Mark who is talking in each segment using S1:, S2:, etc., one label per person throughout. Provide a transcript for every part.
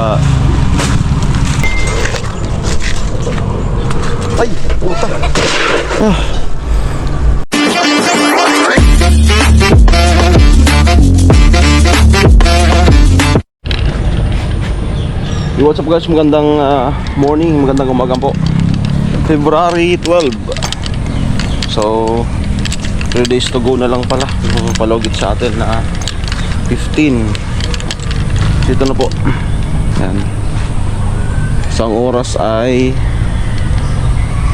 S1: Ay, puta. What's up guys, magandang morning, magandang umaga po. February 12. So 3 days to go na lang pala yung palugit sa atin na 15. Dito na po. Yan. Isang oras ay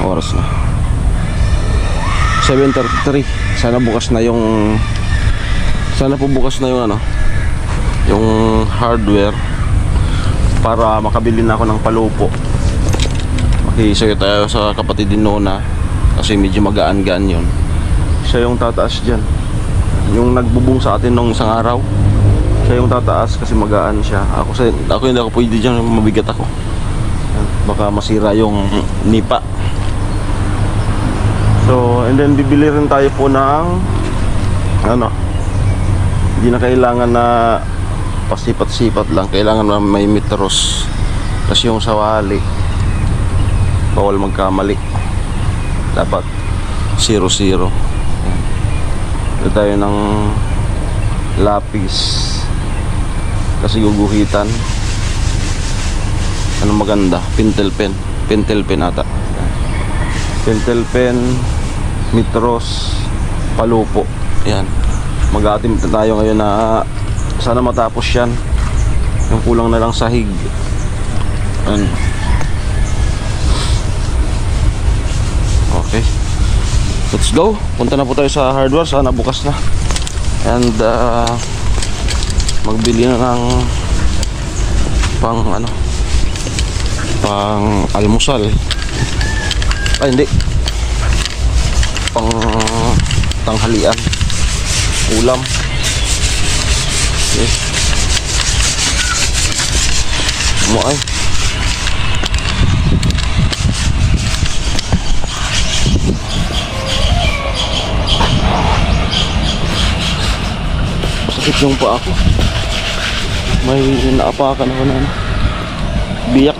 S1: oras na 7:33. Sana bukas na yung yung hardware para makabili na ako ng palupo. Makisayo tayo sa kapatid din Nona kasi medyo magaan-gaan yun. Siya yung tataas dyan, yung nagbubong sa atin nung isang araw. Siya yung tataas kasi magaan siya. Ako hindi ako pwede dyan, mabigat ako. Baka masira yung nipa. So and then bibili rin tayo po ng hindi na kailangan na pasipat-sipat lang, kailangan na may metros. Kasi yung sawali bawal magkamali, dapat 0-0. Ito tayo ng lapis kasi guguhitan. Anong maganda? Pentel pen ata. Pentel pen, metros, palupo. Yan, mag-aatim tayo ngayon na sana matapos yan. Yung kulang na lang sahig. Okay, let's go. Punta na po tayo sa hardware. Sana bukas na. And magbili na ng pang almusal. Ay hindi, pang tanghalian, ulam. Okay. Ay sakit yung paa ko. May naapakan ako na biyak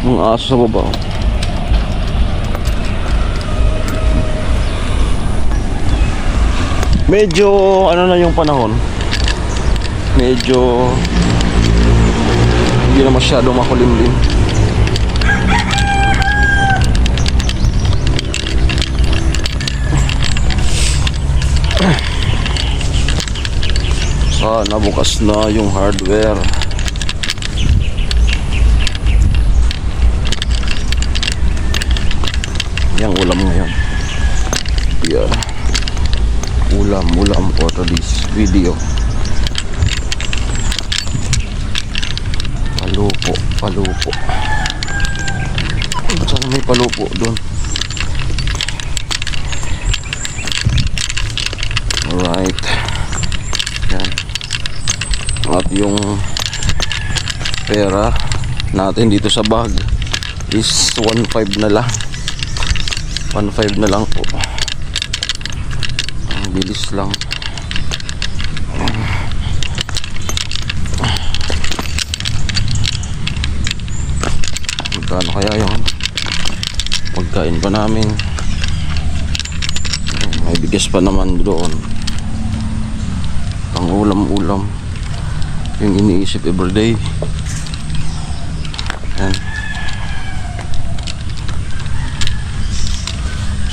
S1: ng aso sa baba. Medyo na yung panahon, medyo hindi na masyado makulimlim. Sana bukas na yung hardware. Yang ulam ngayon. Yeah. Ulam for this video. Palupo. Saan may palupo doon? Alright. Yan. At yung pera natin dito sa bag is 1.5 na lang. 1.5 na lang po. Ang bilis lang. Magkano kaya yung pagkain pa namin? May bigas pa naman doon. Ang ulam yung iniisip everyday. Yan.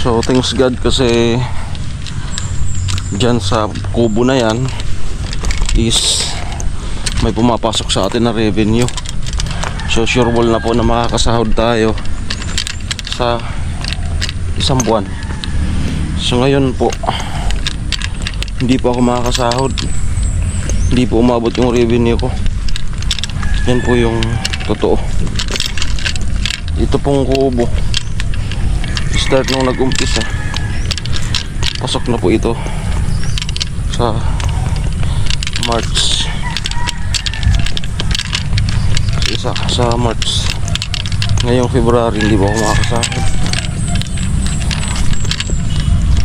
S1: So thanks God kasi dyan sa kubo na yan is may pumapasok sa atin na revenue. So sure ball na po na makakasahod tayo sa isang buwan. So ngayon po hindi po ako makakasahod, hindi po umabot yung revenue ko. Yan po yung totoo. Ito pong kubo start nung nag-umpisa, pasok na po ito sa March. Sa March. Ngayong February hindi ba ako makakasahod.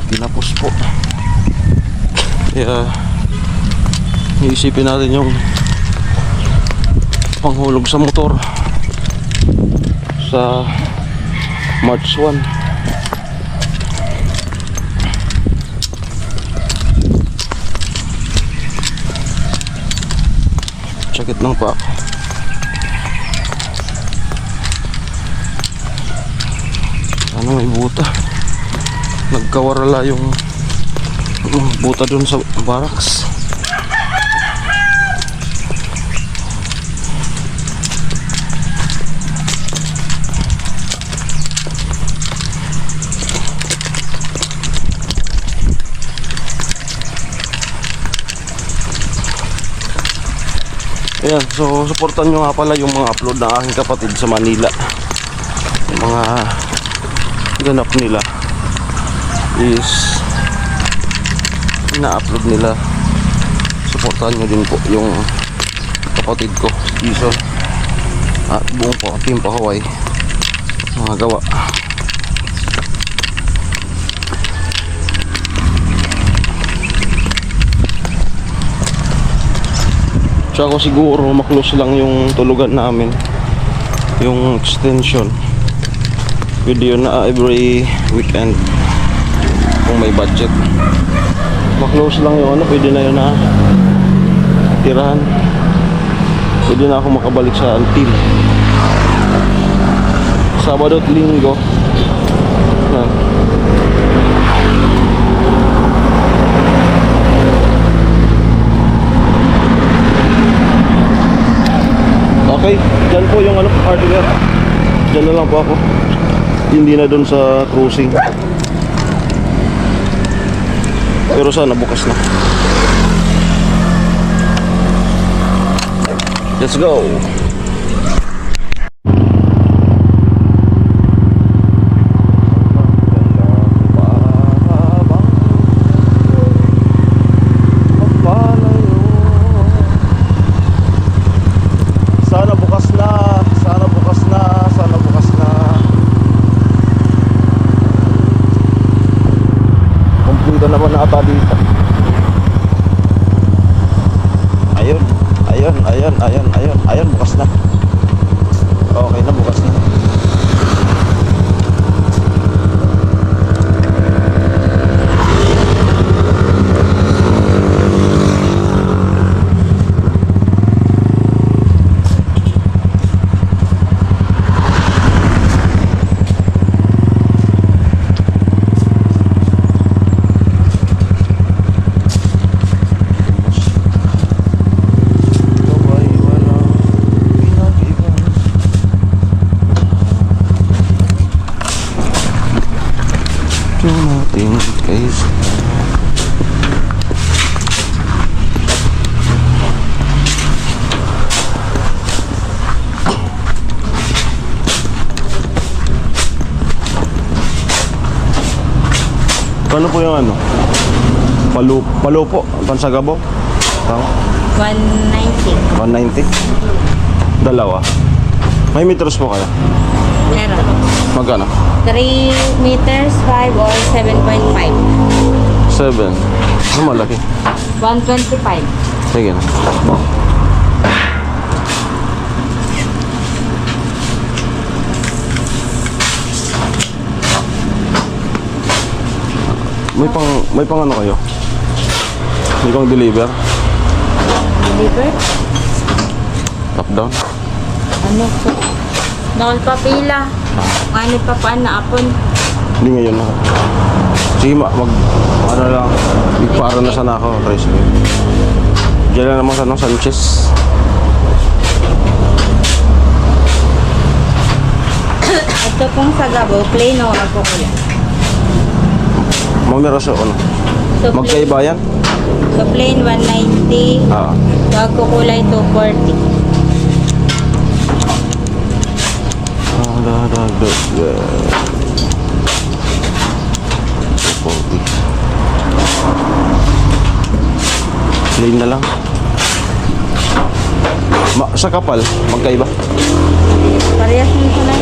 S1: Tinapos po. Kaya iisipin natin yung panghulog sa motor sa March 1. Sakit ng paa. Ano, may buta. Nagkawarala yung buta dun sa barracks. Ayan, so supportan nyo nga pala yung mga upload ng aking kapatid sa Manila. Yung mga ganap nila is ina-upload nila. Supportan nyo din po yung kapatid ko, Jason, at buong po team Hawaii mga gawa. Tsaka siguro maklose lang yung tulugan namin, yung extension. Pwede yun na every weekend kung may budget. Maklose lang yung ano, pwede na yun na tirahan. Pwede na ako makabalik sa team Sabado at Linggo. Yan. Okay, dyan po yung ano, hardware. Dyan na lang po ako. Hindi na doon sa cruising. Pero sana bukas na. Let's go. Sana bukas na, sana bukas na, sana bukas na. Kompleto naman na ata dito. Ayun, ayun, ayun, ayun, ayun, ayun, bukas na. Okay na, bukas na. Natin guys, paano po yung ano? Palupo, pansagabo? Tama?
S2: 190.
S1: 190? Dalawa. May meters po kaya?
S2: Meron.
S1: Magkano?
S2: 3 meters, 5 or 7.5.
S1: 7. Ano malaki?
S2: 125.
S1: Sige na. May pang ano kayo? May pang deliver?
S2: Deliver?
S1: Top down?
S2: Ano po? Noon pa pila. Ano pa pa na apon?
S1: Hindi ngayon na. Sige ano lang, para na sana ako, Trace. Diyan na naman sa ano, Sanchez.
S2: Ito pong sagabo, plain o nagkukulay?
S1: Magmiraso, ano?
S2: So,
S1: Magkaiba yan?
S2: So plain 190. Nagkukulay 240.
S1: Plain na lang. Sa kapal, magkaiba?
S2: Parehas mo sa lang.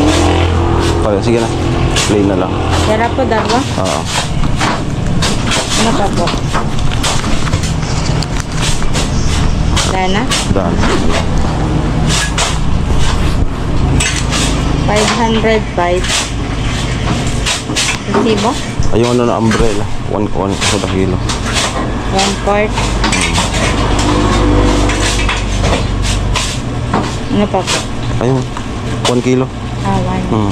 S1: Okay, sige na. Plain na lang.
S2: Tara po, darwa.
S1: Oo.
S2: Ano pa po? Wala na?
S1: Daan.
S2: 505. Resibo?
S1: Ay, yung ano na umbrella. 1 kada kilo.
S2: 1 quart. Ano pa po?
S1: Ayun. 1 kilo.
S2: 1.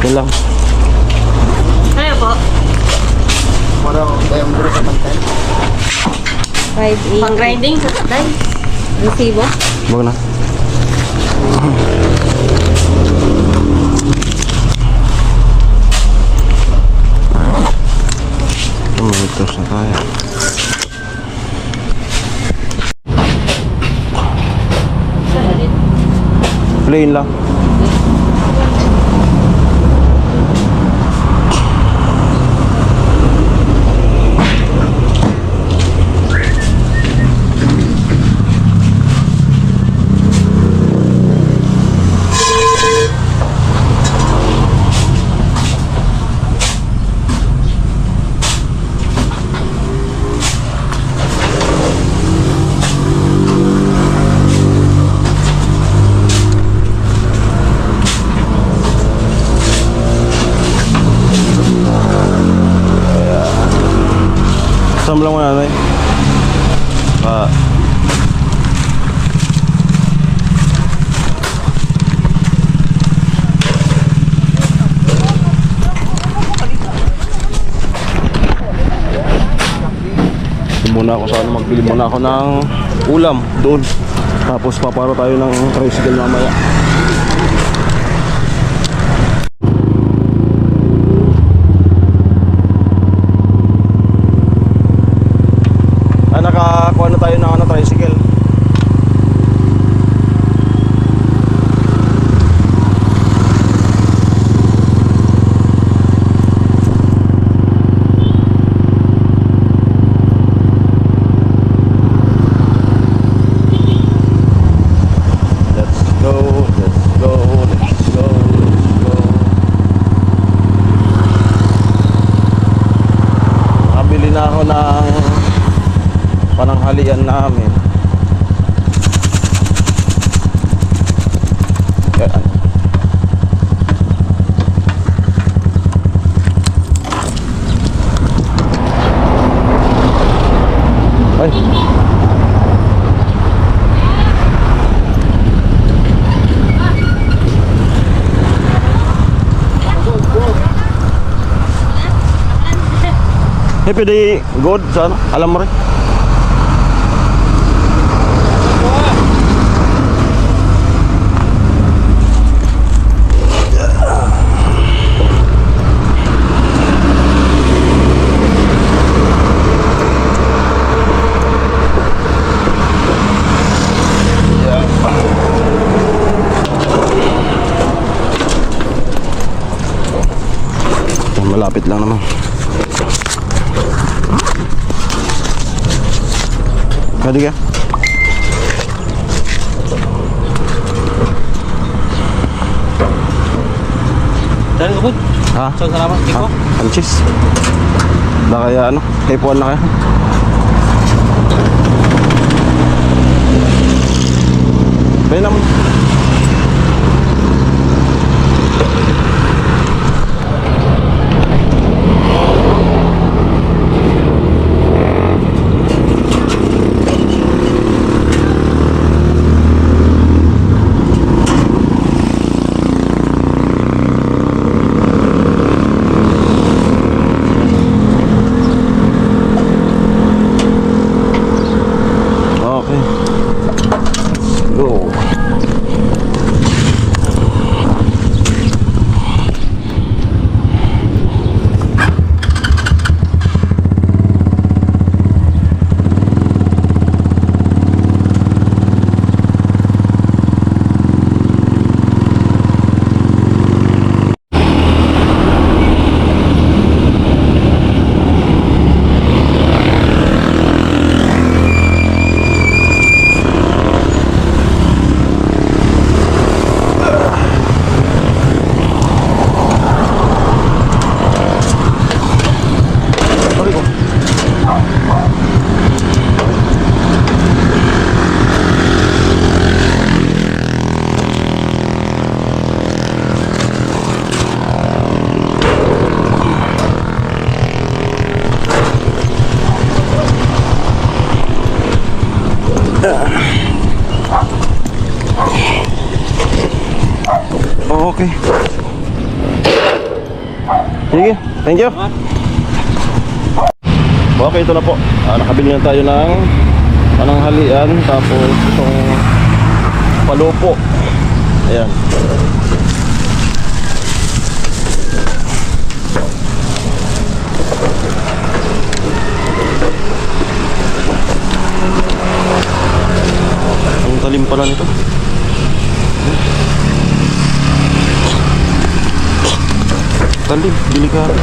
S1: Yan lang.
S2: Kaya po?
S3: Mura kaya mura sa pantay.
S2: 580.
S4: Pang-grinding sa tatay.
S2: Resibo?
S1: Wag na. Meters na tayo. Plain lang. Saan lang mo nanay? Muna ako sana magbili muna ako ng ulam doon. Tapos paparo tayo ng tricycle mamaya. Nakakuha na tayo ng tricycle. Let's go, let's go, let's go, let's go. Nakabili na ako ng pananghalian namin. Yan. Ay. Hey, pwede good sana. Alam mo rin. Malapit lang naman. Pwede ka?
S3: Dan ko.
S1: Ha?
S3: So salamat
S1: Ha?
S3: ko.
S1: Anchis? Na kaya ano? Type 1 na kaya? Pwede naman. Okay. Sige, thank you. Okay, ito na po. Nakabili na tayo ng pananghalian. Tapos itong palupo. Ayan. Ang talim pala nito. Talim, delikado.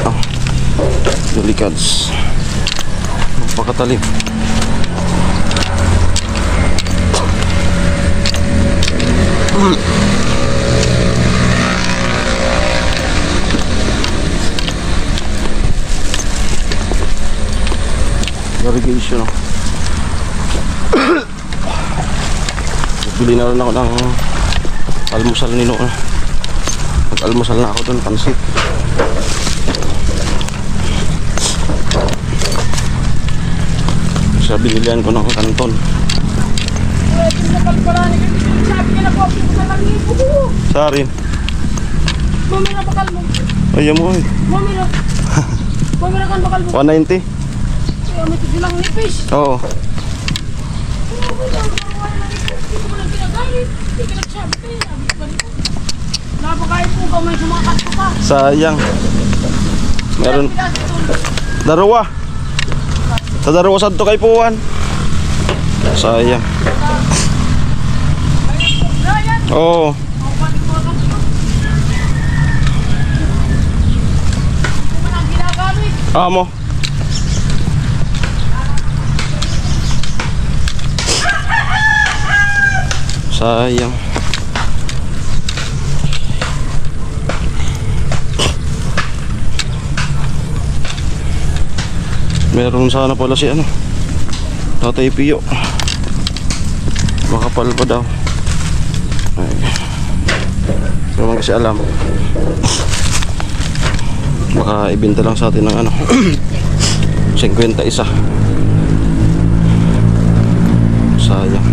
S1: Oh, delikads. Napakatalim. Irrigation, oh. Bili na rin ako ng almusal nino. Nag-almusal na ako doon, pansit. Sa binilihan ko ng kanton. Sarin.
S2: Mami na bakal mo.
S1: Ayaw mo eh.
S2: Mami na. Mami na kan bakal mo.
S1: 190.
S2: Kaya may tusilang nipis.
S1: Oo.
S2: Napakain po ka, may sumakat ko pa.
S1: Sayang. Meron. Darawa. Sa darawa sa to kay puwan. Sayang. Oo. Amo. Sayang. Meron sana pala si ano, Tatay Pio. Makapal pa daw. Ay. Pero man kasi alam. Baka ibenta lang sa atin ng ano 51. Sayang.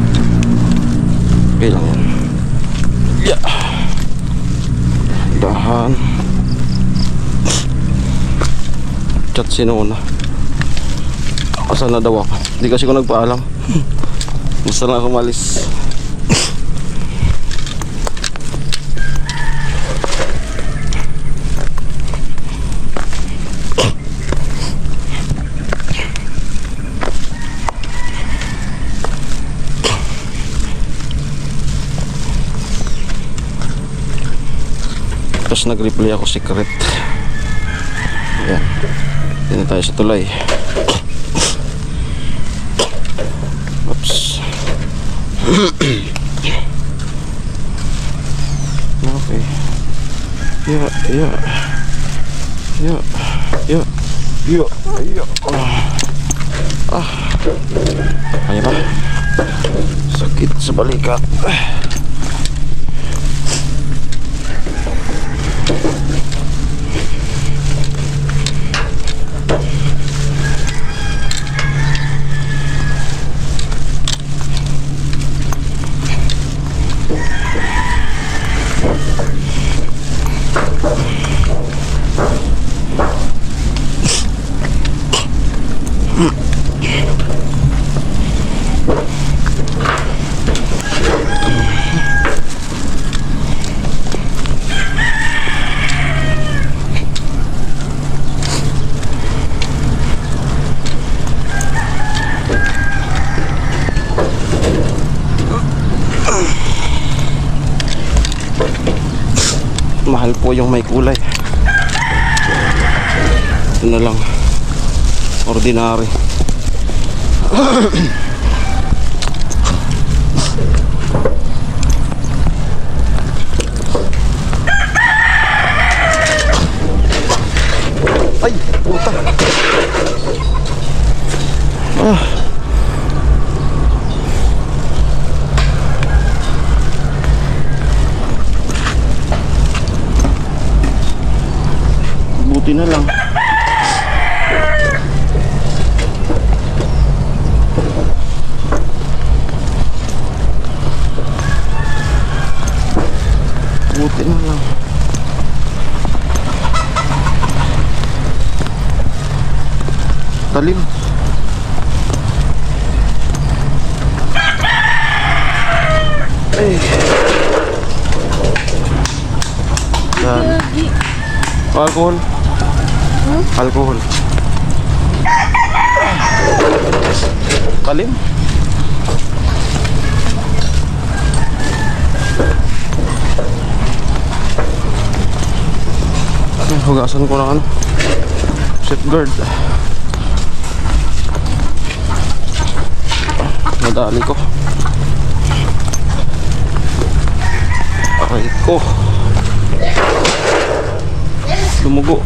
S1: Okay lang yan. Yeah. Dahan. Chat si Nona. Asan na daw ako? Hindi kasi ko nagpaalam. Gusto lang ako malis. Tapos nag-reply ako secret. Ayan. Hindi na tayo sa tulay. Oops. Okay. Yeah. Kaya ba? Sakit sa balikat. Mahal po yung may kulay. Ito na lang, ordinary. Ay, puta. Buti na lang. Talim. Ay. Yan. Alcohol. Alcohol. Talim. Hugasan ko ng ano, safeguard. Nadali ko. Aray ko. Lumugo.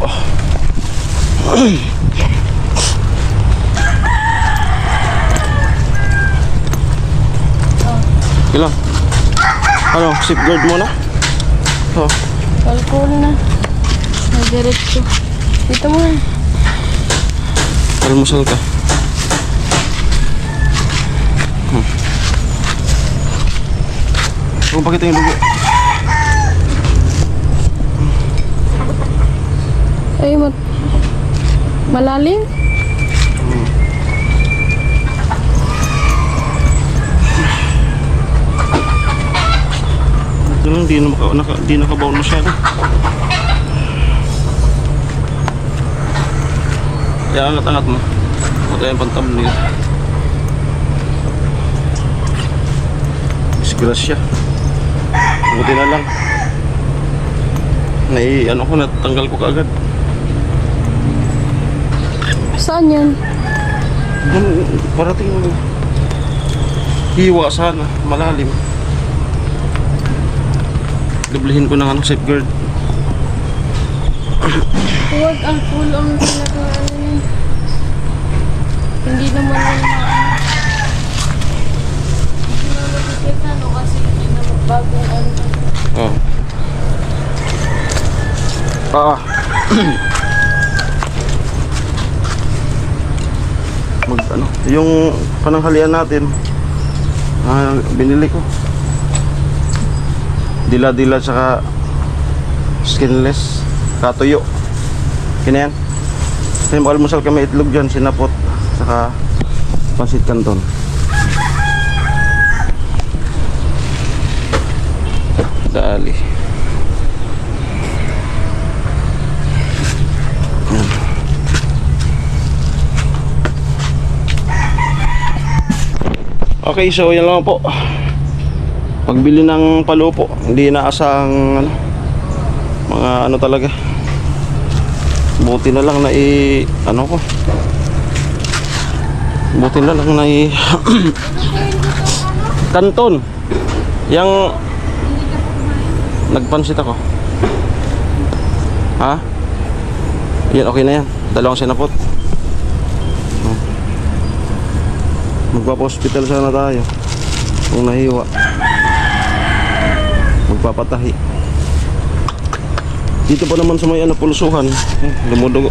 S1: Ilang? Ano, safeguard muna? Oh.
S2: Alcohol na. Diretso. Dito mo.
S1: Almusal ka. Huwag pakita yung dugo.
S2: Ay, malalim?
S1: Ito lang, di nakabaon masyado. Kaya angat-angat mo. Huwag tayong pantabli. Disgrasya. Buti na lang. Ano ko, natanggal ko kaagad.
S2: Saan yan?
S1: Parating hiwa sana, malalim. Dublihin ko ng safeguard.
S2: Huwag alcohol ang talaga ano yan. Hindi naman yung hindi naman makikita no kasi hindi naman bagong ano.
S1: Oh. Yung pananghalian natin, binili ko. Dila-dila tsaka skinless, katuyo. Kina yan. Kaya mag-almusal kami itlog dyan, sinapot, saka pansit canton. Dali. Yan. Okay, so yan lang po. Pagbili ng palupo, hindi inaasang mga ano talaga. Buti na lang na ko. Buti na lang na kanton. Yang nagpansit ako. Ha? Yan, okay na yan. Dalawang sinapot. Magpapa-hospital sana tayo kung nahiwa. Magpapatahi. Dito pa naman sa may pulsuhan, dumudugo.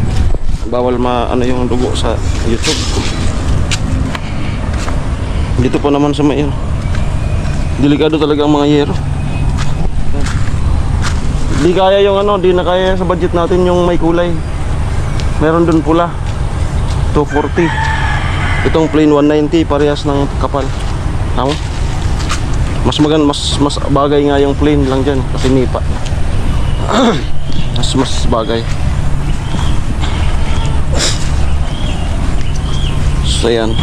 S1: Bawal yung dugo sa YouTube. Dito pa naman sa may delikado talaga ang mga yero. Di kaya yung di na kaya sa budget natin yung may kulay. Meron dun pula 240. Itong plain 190 parehas ng kapal. Tama? Mas bagay nga yung plain lang dyan kasi nipa. mas bagay. So yan.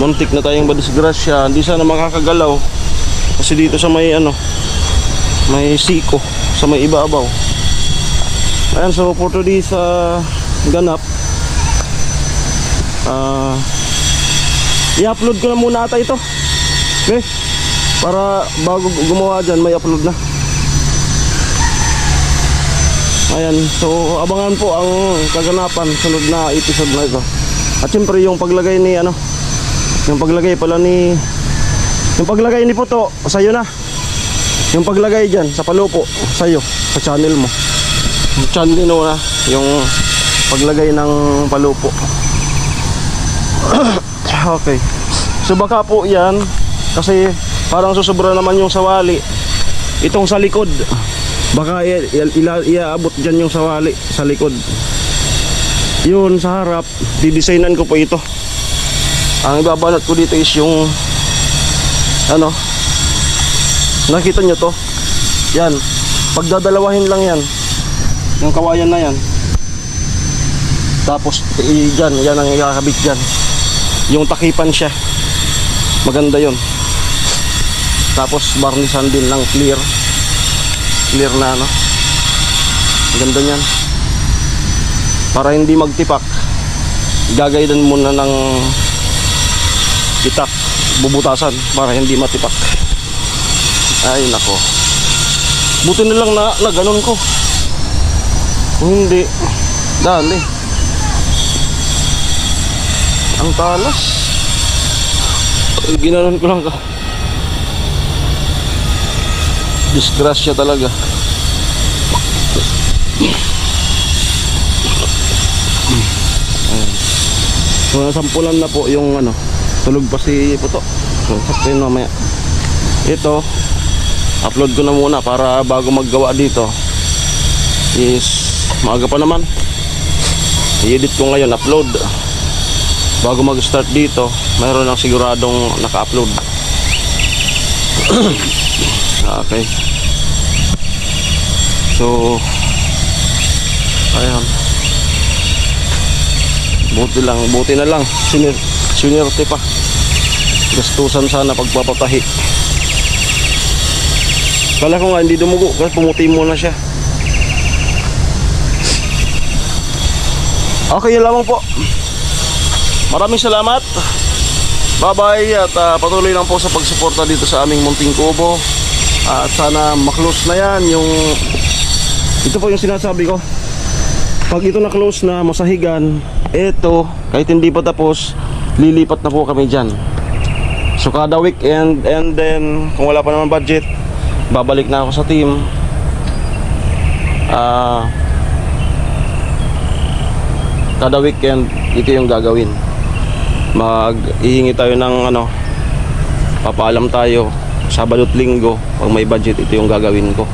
S1: Muntik na tayong madisgrasya. Hindi sana makakagalaw kasi dito sa may may siko sa may ibabaw. Ayan, so for today sa ganap, i-upload ko na muna ata ito. Okay? Para bago gumawa dyan, may upload na. Ayan, so abangan po ang kaganapan sunod na episode na ito. At siyempre yung paglagay ni yung paglagay ni Puto, sa'yo na. Yung paglagay dyan sa palupo, sa'yo, sa channel mo. Channel mo na yung paglagay ng palupo. Okay. So baka po yan, kasi parang susobra naman yung sawali. Itong sa likod, baka iaabot dyan yung sawali sa likod. Yun sa harap, didesignan ko po ito. Ang ibabanat ko dito is yung ano, nakita nyo to? Yan, pagdadalawahin lang yan. Yung kawayan na yan. Tapos dyan, yan ang ikakabit dyan. Yung takipan siya, maganda yun. Tapos barnisan din ng clear na ano, maganda yan. Para hindi magtipak, gagaydan muna ng itak, bubutasan para hindi matipak. Ay nako, buti na lang na ganun ko. Kung hindi, dali ang talas. Ginanon ko lang ka. Disgrasya talaga. So nasampulan na po yung ano, tulog pa si Puto. So sakto yun mamaya. Ito, upload ko na muna para bago maggawa dito is maaga pa naman. I-edit ko ngayon, upload. Bago mag-start dito, mayroon lang siguradong naka-upload. Okay. So ayan. Buti na lang. Sinerte pa. Gastusan sana pagpapatahi. Kala ko nga hindi dumugo kasi pumuti muna siya. Okay, yun lamang po. Maraming salamat. Bye-bye at patuloy lang po sa pagsuporta dito sa aming munting kubo. At sana maklose na yan yung... Ito po yung sinasabi ko. Pag ito na close na, masahigan, ito, kahit hindi pa tapos, lilipat na po kami dyan. So kada weekend, and then kung wala pa naman budget, babalik na ako sa team. Kada weekend, ito yung gagawin. Mag-ihingi tayo ng ano, papaalam tayo Sabado at Linggo. Pag may budget, ito yung gagawin ko,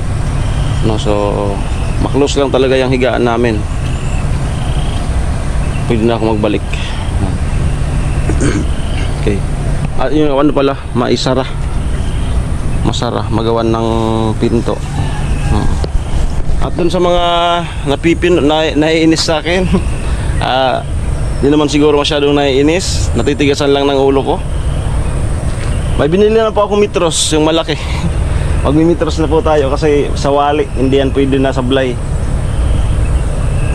S1: no? So maklose lang talaga yung higaan namin. Pwede na ako magbalik. Okay. At yung ano pala, maisara, masara, magawan ng pinto. At dun sa mga naiinis sa akin, di naman siguro masyadong naiinis, natitigasan lang ng ulo ko. May binili na po ako mitros, yung malaki. Magmi-mitros na po tayo kasi sa wali, hindi yan pwede na sablay.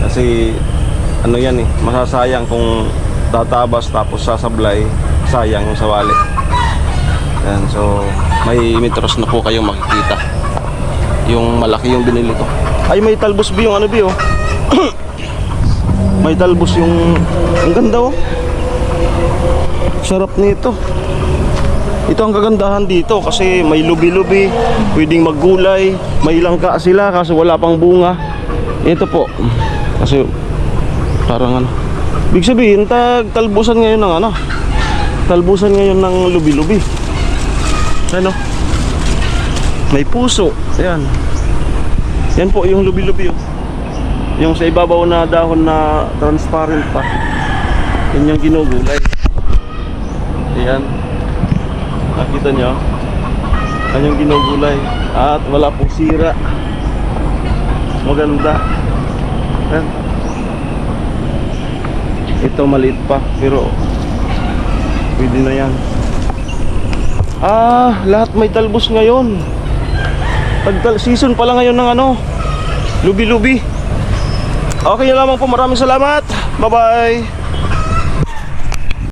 S1: Kasi ano yan eh, masasayang kung tatabas tapos sasablay, sayang yung sa wali. Yan, so may mitros na po kayong makikita. Yung malaki yung binili ko. Ay, may talbos bi yung ano bi oh. May talbos yung, ang ganda oh. Sarap nito. Ito ang kagandahan dito kasi may lubi-lubi, pwedeng maggulay, may langka sila kasi wala pang bunga. Ito po. Kasi parang ano. Ibig sabihin, talbusan ngayon ng ano. Talbusan ngayon ng lubi-lubi. Ano? May puso. Ayan. Yan po yung lubi-lubi oh. Yung sa ibabaw na dahon na transparent pa. Yan yung ginugulay. Ayan. Nakita nyo? Yan yung ginugulay. At wala pong sira. Maganda. Ayan. Ito maliit pa pero pwede na yan. Lahat may talbos ngayon. Season pala ngayon ng ano, lubi-lubi. Okay, yun lamang po. Maraming salamat. Bye-bye.